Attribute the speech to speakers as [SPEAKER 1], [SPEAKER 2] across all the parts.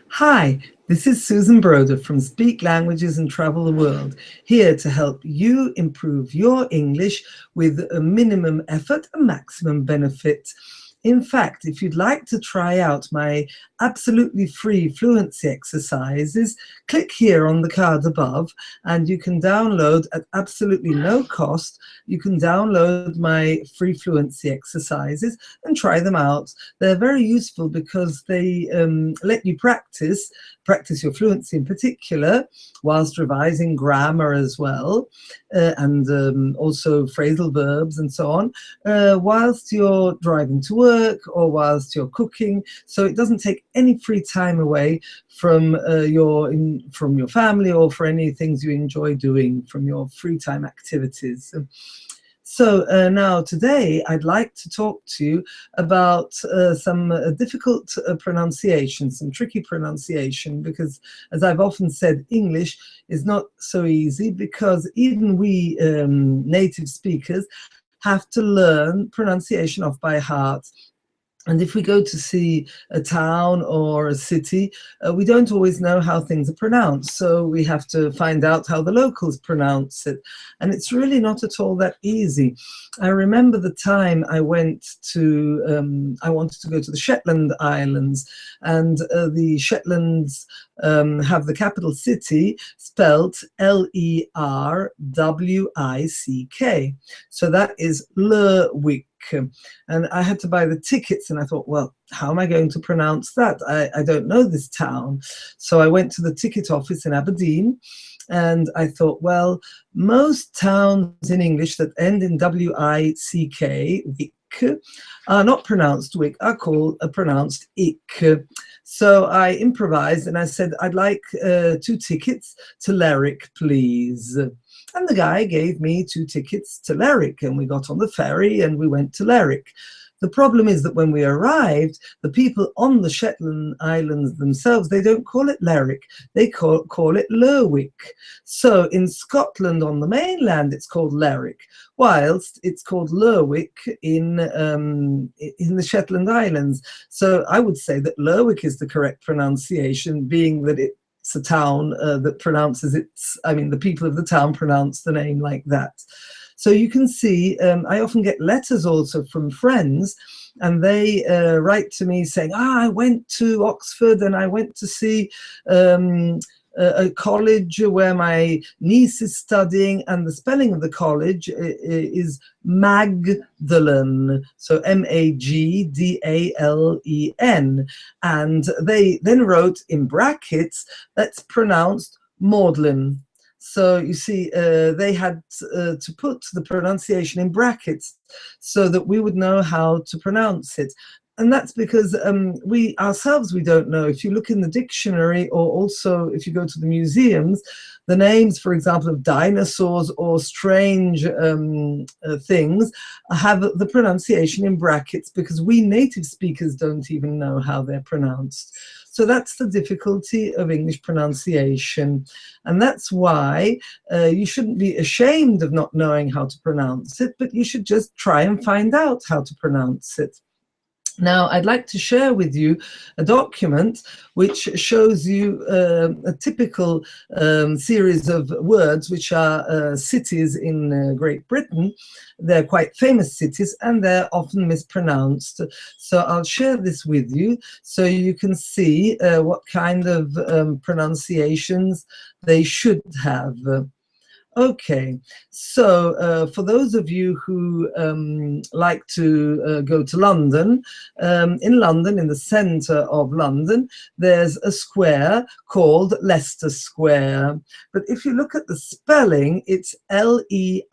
[SPEAKER 1] Hi, this is Susan Broder from Speak Languages and Travel the World, here to help you improve your English with a minimum effort and maximum benefit. In fact, if you'd like to try out my absolutely free fluency exercises, click here on the card above and you can download at absolutely no cost. You can download my free fluency exercises and try them out. They're very useful because they let you practice your fluency in particular, whilst revising grammar as well, and also phrasal verbs and so on, whilst you're driving to work or whilst you're cooking. So it doesn't take any free time away from your family or for any things you enjoy doing from your free time activities. So now today I'd like to talk to you about some difficult pronunciation, some tricky pronunciation, because as I've often said, English is not so easy because even we native speakers have to learn pronunciation off by heart. And if we go to see a town or a city, we don't always know how things are pronounced. So we have to find out how the locals pronounce it. And it's really not at all that easy. I remember the time I went to, I wanted to go to the Shetland Islands, and the Shetlands have the capital city spelt L-E-R-W-I-C-K. So that is Lerwick. And I had to buy the tickets, and I thought, well, how am I going to pronounce that? I don't know this town. So I went to the ticket office in Aberdeen, and I thought, well, most towns in English that end in W-I-C-K, Wick, are not pronounced Wick, are pronounced Ick. So I improvised and I said, I'd like 2 tickets to Lerwick, please. And the guy gave me 2 tickets to Lerwick, and we got on the ferry and we went to Lerwick. The problem is that when we arrived, the people on the Shetland Islands themselves, they don't call it Lerwick, they call it Lerwick. So in Scotland on the mainland, it's called Lerwick, whilst it's called Lerwick in the Shetland Islands. So I would say that Lerwick is the correct pronunciation, being that it's a town that pronounces the people of the town pronounce the name like that. So you can see, I often get letters also from friends, and they write to me saying, I went to Oxford and I went to see a college where my niece is studying, and the spelling of the college is Magdalen, so M-A-G-D-A-L-E-N. And they then wrote in brackets, that's pronounced Magdalen. So you see, they had to put the pronunciation in brackets so that we would know how to pronounce it. And that's because we ourselves, we don't know. If you look in the dictionary, or also if you go to the museums, the names, for example, of dinosaurs or strange things have the pronunciation in brackets, because we native speakers don't even know how they're pronounced. So that's the difficulty of English pronunciation. And that's why you shouldn't be ashamed of not knowing how to pronounce it, but you should just try and find out how to pronounce it. Now, I'd like to share with you a document which shows you a typical series of words which are cities in Great Britain. They're quite famous cities and they're often mispronounced. So I'll share this with you so you can see what kind of pronunciations they should have. Okay, so for those of you who like to go to London, in London, in the centre of London, there's a square called Leicester Square. But if you look at the spelling, it's L-E-I-C-E-S-T-E-R.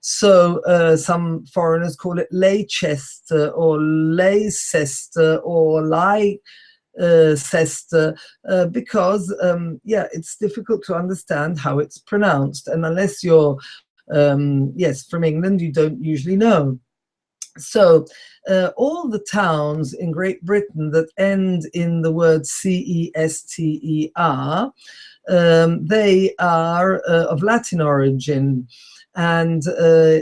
[SPEAKER 1] So some foreigners call it Leicester or Leicester or LEICESTER, because it's difficult to understand how it's pronounced, and unless you're from England, you don't usually know. So all the towns in Great Britain that end in the word C-E-S-T-E-R, they are of Latin origin. and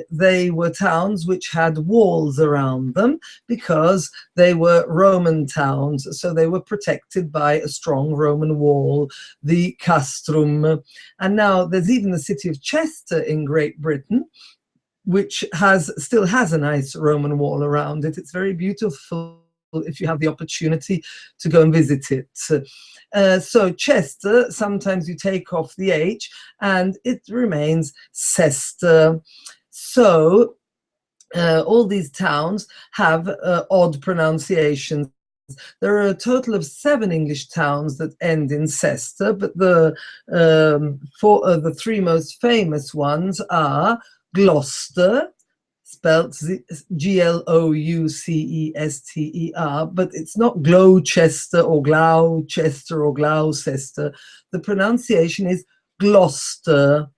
[SPEAKER 1] they were towns which had walls around them because they were Roman towns, so they were protected by a strong Roman wall, the castrum. And now there's even the city of Chester in Great Britain, which still has a nice Roman wall around it. It's very beautiful if you have the opportunity to go and visit it. So Chester, sometimes you take off the H and it remains Cester. So all these towns have odd pronunciations. There are a total of 7 English towns that end in Cester, but the three most famous ones are Gloucester, spelt Gloucester, but it's not Gloucester or Gloucester or Gloucester. The pronunciation is Gloucester.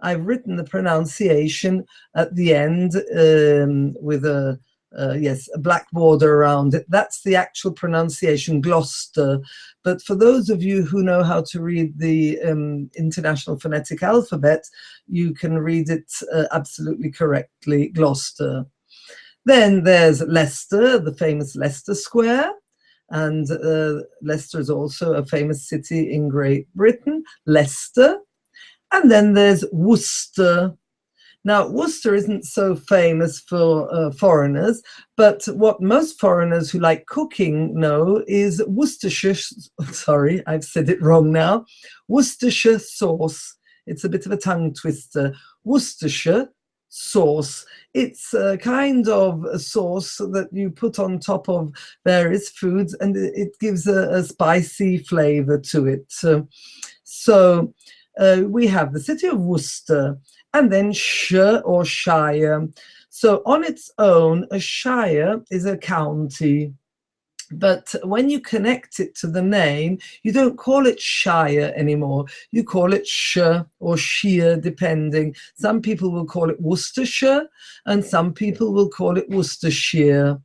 [SPEAKER 1] I've written the pronunciation at the end with a black border around it. That's the actual pronunciation, Gloucester. But for those of you who know how to read the International Phonetic Alphabet, you can read it absolutely correctly, Gloucester. Then there's Leicester, the famous Leicester Square. And Leicester is also a famous city in Great Britain, Leicester. And then there's Worcester. Now, Worcester isn't so famous for foreigners, but what most foreigners who like cooking know is Worcestershire, sorry, I've said it wrong now, Worcestershire sauce. It's a bit of a tongue twister. Worcestershire sauce. It's a kind of a sauce that you put on top of various foods, and it gives a spicy flavor to it. So we have the city of Worcester, and then shire or shire. So on its own, a shire is a county. But when you connect it to the name, you don't call it shire anymore. You call it shire or shire, depending. Some people will call it Worcestershire, and some people will call it Worcestershire.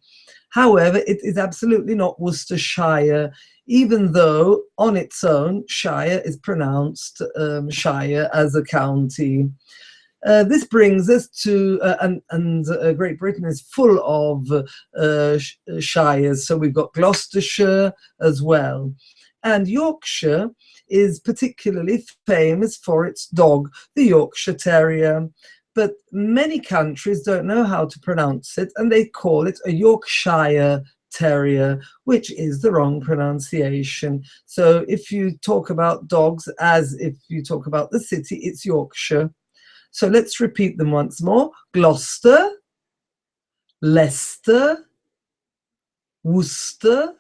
[SPEAKER 1] However, it is absolutely not Worcestershire, even though on its own, shire is pronounced shire as a county. This brings us to, Great Britain is full of shires. So we've got Gloucestershire as well. And Yorkshire is particularly famous for its dog, the Yorkshire Terrier. But many countries don't know how to pronounce it, and they call it a Yorkshire Terrier, which is the wrong pronunciation. So if you talk about dogs as if you talk about the city, it's Yorkshire. So let's repeat them once more. Gloucester, Leicester, Worcester,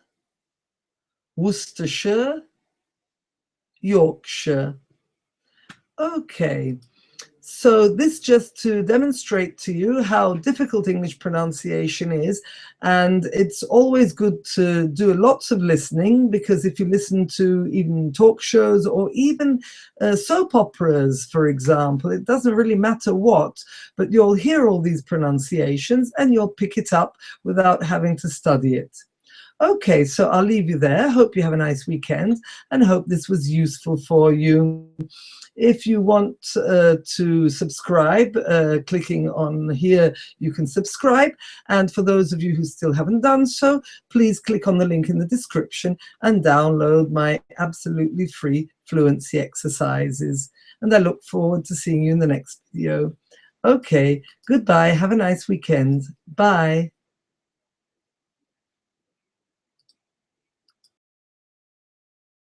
[SPEAKER 1] Worcestershire, Yorkshire. Okay. So this just to demonstrate to you how difficult English pronunciation is, and it's always good to do lots of listening, because if you listen to even talk shows or even soap operas, for example, it doesn't really matter what, but you'll hear all these pronunciations and you'll pick it up without having to study it. Okay, so I'll leave you there. Hope you have a nice weekend and hope this was useful for you. If you want to subscribe, clicking on here, you can subscribe. And for those of you who still haven't done so, please click on the link in the description and download my absolutely free fluency exercises. And I look forward to seeing you in the next video. Okay, goodbye. Have a nice weekend. Bye.